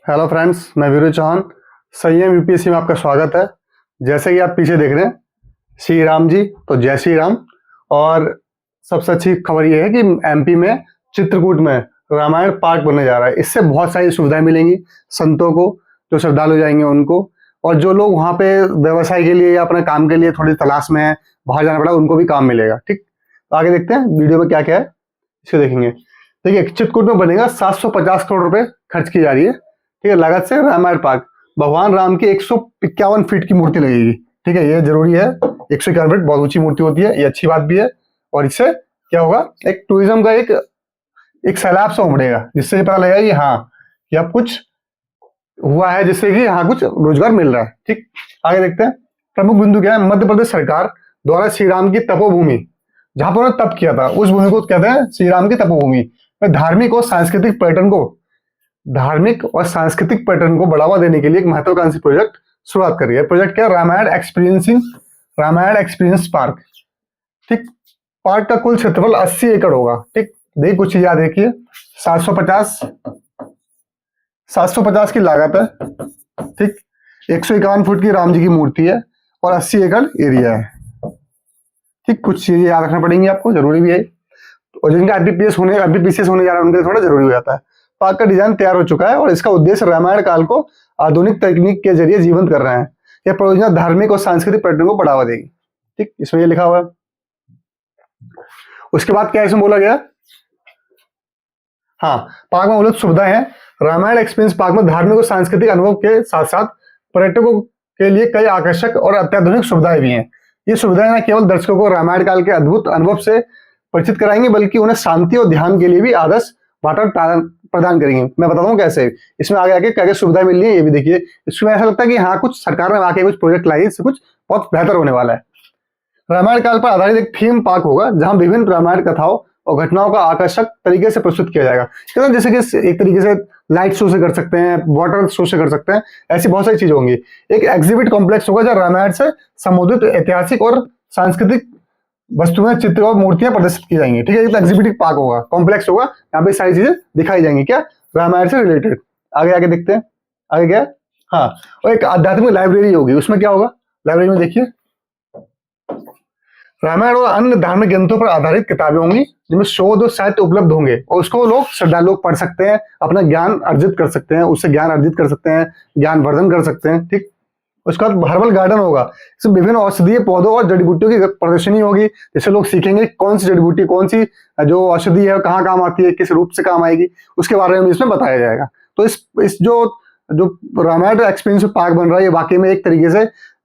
Hello friends, मैं वीरू चौहान। संयम UPSC में आपका स्वागत है। जैसे कि आप पीछे देख रहे हैं, श्री राम जी, तो जय श्री राम। और सबसे अच्छी खबर ये है कि एमपी में चित्रकूट में रामायण पार्क बनने जा रहा है। इससे बहुत सारी सुविधाएं मिलेंगी संतों को, जो श्रद्धालु जाएंगे उनको, और जो लोग वहाँ पे व्यवसाय के लिए या अपने काम के लिए थोड़ी तलाश में है, बाहर जाना पड़ा, उनको भी काम मिलेगा। ठीक, तो आगे देखते हैं वीडियो में क्या क्या है, इसे देखेंगे। देखिए, चित्रकूट में बनेगा 750 करोड़ रुपए खर्च की जा रही है। ठीक है, लागत से रामायण पार्क। भगवान राम की 151 फीट की मूर्ति लगेगी। ठीक है, ये जरूरी है। 151 फीट बहुत ऊंची मूर्ति होती है, ये अच्छी बात भी है। और इससे क्या होगा, एक टूरिज्म का एक सैलाब सा उमड़ेगा, जिससे ये पता लगेगा कि हाँ, कि अब कुछ हुआ है, जिससे कि यहाँ कुछ रोजगार मिल रहा है। ठीक, आगे देखते हैं। प्रमुख बिंदु क्या है, मध्य प्रदेश सरकार द्वारा श्री राम की तपोभूमि, जहां पर उन्होंने तप किया था, उस भूमि को कहते हैं श्री राम की तपोभूमि में धार्मिक और सांस्कृतिक पर्यटन को बढ़ावा देने के लिए एक महत्वाकांक्षी प्रोजेक्ट शुरुआत करी है। प्रोजेक्ट क्या है, रामायण एक्सपीरियंस पार्क। ठीक, पार्क का कुल क्षेत्रफल 80 एकड़ होगा। ठीक, देखिए कुछ चीज याद रखिए। 750 की लागत है। ठीक, 151 फुट की राम जी की मूर्ति है और 80 एकड़ एरिया है। ठीक, कुछ चीजें याद रखना पड़ेंगी आपको, जरूरी भी है। और जिनका एमपीपीएस होने जा रहा है, उनके लिए थोड़ा जरूरी हो जाता है। पार्क का डिजाइन तैयार हो चुका है और इसका उद्देश्य रामायण काल को आधुनिक तकनीक के जरिए जीवंत कर रहे हैं। यह परियोजना धार्मिक और सांस्कृतिक पर्यटन को बढ़ावा देगी। ठीक, इसमें ये लिखा हुआ है। उसके बाद क्या इसमें बोला गया, हाँ, पार्क में मूलभूत सुविधाएं हैं। रामायण एक्सपीरियंस पार्क में धार्मिक और सांस्कृतिक अनुभव के साथ साथ पर्यटकों के लिए कई आकर्षक और अत्याधुनिक सुविधाएं भी हैं। ये सुविधाएं न केवल दर्शकों को रामायण काल के अद्भुत अनुभव से परिचित कराएंगे, बल्कि उन्हें शांति और ध्यान के लिए भी आदर्श वातावरण प्रदान करेंगे। मैं बताता हूँ कैसे। इसमें आगे आके क्या क्या सुविधाएं मिल रही है, ये भी देखिए। इसमें ऐसा लगता है कि हाँ, कुछ सरकार ने आके कुछ प्रोजेक्ट लाई, इससे कुछ बहुत बेहतर होने वाला है। रामायण काल पर आधारित एक थीम पार्क होगा, जहां विभिन्न रामायण कथाओं और घटनाओं का आकर्षक तरीके से प्रस्तुत किया जाएगा। जैसे कि एक तरीके से लाइट शो से कर सकते हैं, वाटर शो से कर सकते हैं, ऐसी बहुत सारी चीजें होंगी। एक एग्जिबिट कॉम्प्लेक्स होगा, जहां रामायण से संबंधित ऐतिहासिक और सांस्कृतिक वस्तुएं, चित्र और मूर्तियां प्रदर्शित की जाएंगी। ठीक है, एक एग्जिबिटिंग पार्क होगा, कॉम्प्लेक्स होगा, यहाँ पे सारी चीजें दिखाई जाएंगी, क्या, रामायण से रिलेटेड। आगे आगे देखते हैं, आगे क्या है, हाँ, और एक आध्यात्मिक लाइब्रेरी होगी। उसमें क्या होगा, लाइब्रेरी में देखिए, रामायण और अन्य धार्मिक ग्रंथों पर आधारित किताबें होंगी, जिनमें शोध और साहित्य उपलब्ध होंगे, और उसको लोग श्रद्धालु पढ़ सकते हैं, अपना ज्ञान अर्जित कर सकते हैं, उससे ज्ञान अर्जित कर सकते हैं, ज्ञान वर्धन कर सकते हैं। ठीक, उसके बाद हर्बल गार्डन होगा, इसमें विभिन्न औषधीय पौधों और जड़ी बूटियों की प्रदर्शनी होगी, जिससे लोग सीखेंगे कौन सी जड़ी बूटी, कौन सी जो औषधि है, कहाँ काम आती है, किस रूप से काम आएगी, उसके बारे में इसमें बताया जाएगा। तो इस जो रामायण एक्सपीरियंस पार्क बन रहा है, ये वाकई में एक तरीके से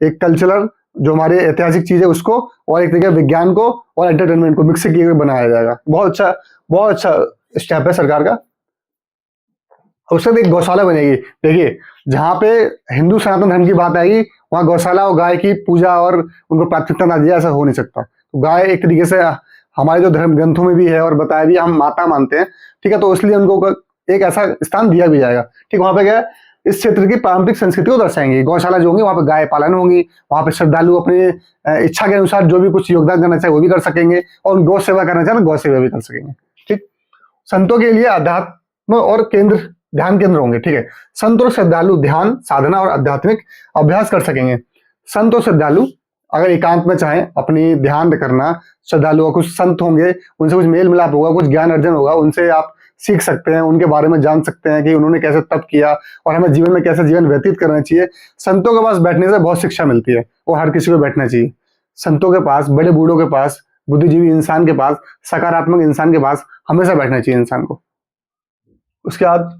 एक कल्चरल, जो हमारे ऐतिहासिक चीज है उसको, और एक तरीके विज्ञान को और एंटरटेनमेंट को मिक्स किए बनाया जाएगा। बहुत अच्छा स्टेप है सरकार का। उसके बाद एक गौशाला बनेगी। देखिए, जहाँ पे हिंदू सनातन धर्म की बात आएगी, वहाँ गौशाला और गाय की पूजा और उनको प्राथमिकता ना दिया, ऐसा हो नहीं सकता। तो गाय एक तरीके से हमारे जो धर्म ग्रंथों में भी है और बताया भी, हम माता मानते हैं। ठीक है, तो इसलिए उनको एक ऐसा स्थान दिया भी जाएगा। ठीक, वहाँ पे क्या है, इस क्षेत्र की पारंपरिक संस्कृति को दर्शाएंगे। गौशाला जो होंगी, वहाँ पे गाय पालन होंगी, वहाँ पे श्रद्धालु अपनी इच्छा के अनुसार जो भी कुछ योगदान करना चाहे वो भी कर सकेंगे, और गौ सेवा करना चाहे गौ सेवा भी कर सकेंगे। ठीक, संतों के लिए अध्यात्म और ध्यान केंद्र होंगे। ठीक है, संत और श्रद्धालु ध्यान, साधना और आध्यात्मिक अभ्यास कर सकेंगे। संत और श्रद्धालु अगर एकांत में चाहें अपनी ध्यान करना, श्रद्धालु कुछ संत होंगे, उनसे कुछ मेल मिलाप होगा, कुछ ज्ञान अर्जन होगा, उनसे आप सीख सकते हैं, उनके बारे में जान सकते हैं कि उन्होंने कैसे तप किया और हमें जीवन में कैसे जीवन व्यतीत करना चाहिए। संतों के पास बैठने से बहुत शिक्षा मिलती है, और हर किसी को बैठना चाहिए। संतों के पास, बड़े बूढ़ों के पास, बुद्धिजीवी इंसान के पास, सकारात्मक इंसान के पास हमेशा बैठना चाहिए इंसान को। उसके बाद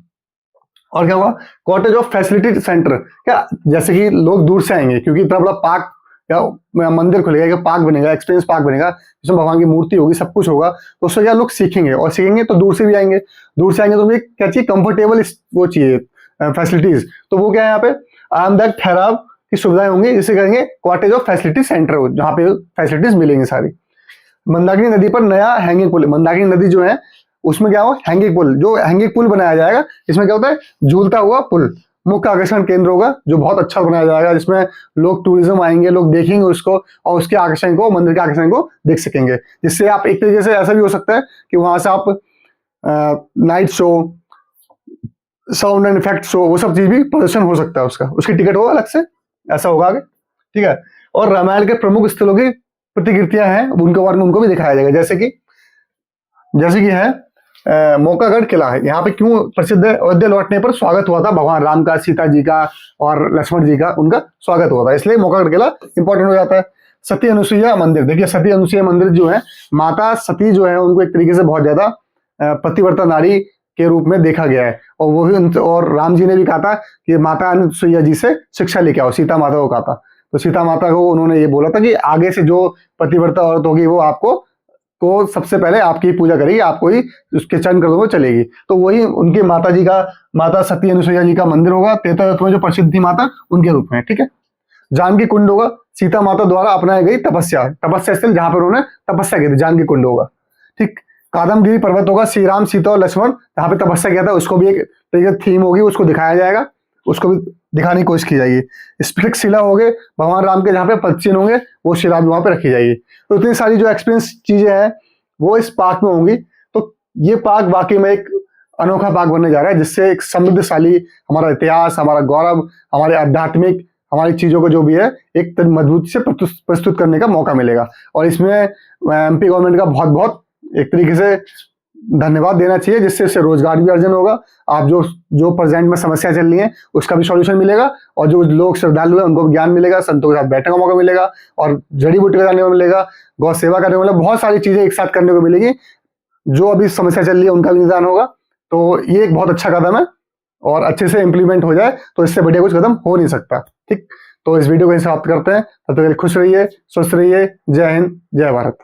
और क्या हुआ, कॉटेज ऑफ फैसिलिटी सेंटर। क्या, जैसे कि लोग दूर से आएंगे, क्योंकि इतना बड़ा पार्क या मंदिर खुलेगा, पार्क बनेगा, एक्सपीरियंस पार्क बनेगा, जिसमें भगवान की मूर्ति होगी, सब कुछ होगा, तो उससे क्या लोग सीखेंगे, और सीखेंगे तो दूर से भी आएंगे। दूर से आएंगे तो क्या चाहिए, कंफर्टेबल वो चाहिए फैसिलिटीज। तो वो क्या है, यहाँ पे आरामदायक ठहराव की सुविधाएं होंगी, जिसे कहेंगे कॉटेज ऑफ फैसिलिटी सेंटर, हो जहाँ पे फैसिलिटीज मिलेंगी सारी। मंदाकिनी नदी पर नया हैंगिंग पुल, मंदाकिनी नदी जो है उसमें क्या हो, हैंगिंग पुल, जो हैंगिंग पुल बनाया जाएगा, इसमें क्या होता है, झूलता हुआ पुल मुख्य आकर्षण केंद्र होगा, जो बहुत अच्छा बनाया जाएगा, जिसमें लोग टूरिज्म आएंगे, लोग देखेंगे उसको, और उसके आकर्षण को, मंदिर के आकर्षण को देख सकेंगे। जिससे आप एक तरीके से ऐसा भी हो सकता है कि वहां से आप night show, sound and effect show, वो सब चीज भी प्रदर्शन हो सकता है उसका, उसकी टिकट होगा अलग से, ऐसा होगा आगे, ठीक है। और रामायण के प्रमुख स्थलों की प्रतिकृतियां हैं, उनके बारे में उनको भी दिखाया जाएगा, जैसे कि है मोकागढ़ किला है, यहाँ पे क्यों प्रसिद्ध है, अयोध्या लौटने पर स्वागत हुआ था भगवान राम का, सीता जी का और लक्ष्मण जी का, उनका स्वागत हुआ था, इसलिए मोकागढ़ किला इंपॉर्टेंट हो जाता है। सती अनुसुईया मंदिर, देखिए सती अनुसुईया मंदिर जो है, माता सती जो है उनको एक तरीके से बहुत ज्यादा पतिव्रता नारी के रूप में देखा गया है, और वो भी और राम जी ने भी कहा था कि माता अनुसुईया जी से शिक्षा लेके आओ, सीता माता को कहा था। तो सीता माता को उन्होंने ये बोला था कि आगे से जो पतिव्रता औरत होगी वो आपको को सबसे पहले आपकी पूजा करेगी, आपको ही उसके चरण कदमों में चलेगी। तो वही उनकी माता जी का, माता सती अनुसुईया जी का मंदिर होगा, त्रेता युग में जो प्रसिद्ध थी माता, उनके रूप में, ठीक है। जानकी कुंड होगा, सीता माता द्वारा अपनाई गई तपस्या स्थल, जहां पर उन्होंने तपस्या की थी, जानकी कुंड होगा, ठीक। कादमगिरी पर्वत होगा, श्री राम सीता और लक्ष्मण जहां पे तपस्या किया था, उसको भी एक तरीके थीम होगी, उसको दिखाया जाएगा, उसको भी दिखाने की कोशिश की जाएगी। स्फटिक शिला हो गए, भगवान राम के जहाँ पे पदचिन्ह होंगे, वो शिला भी वहां पे रखी जाएगी। तो इतनी सारी जो एक्सपीरियंस चीजें हैं वो इस पार्क में होंगी। तो ये पार्क वाकई में एक अनोखा पार्क बनने जा रहा है, जिससे एक समृद्धशाली हमारा इतिहास, हमारा गौरव, हमारे आध्यात्मिक, हमारी चीजों को जो भी है एक मजबूत से प्रस्तुत करने का मौका मिलेगा। और इसमें एमपी गवर्नमेंट का बहुत बहुत एक तरीके से धन्यवाद देना चाहिए, जिससे इससे रोजगार भी अर्जन होगा। आप जो जो प्रेजेंट में समस्या चल रही है उसका भी सॉल्यूशन मिलेगा, और जो लोग श्रद्धालु हैं उनको भी ज्ञान मिलेगा, संतों के साथ बैठने का मौका मिलेगा, और जड़ी बूटी लगाने को मिलेगा, गौ सेवा करने को मिलेगा, बहुत सारी चीजें एक साथ करने को मिलेगी। जो अभी समस्या चल रही है उनका भी निदान होगा। तो ये एक बहुत अच्छा कदम है, और अच्छे से इम्प्लीमेंट हो जाए तो इससे बढ़िया कुछ कदम हो नहीं सकता, ठीक। तो इस वीडियो को यहीं समाप्त करते हैं, तब तक के लिए खुश रहिए, स्वस्थ रहिए। जय हिंद, जय भारत।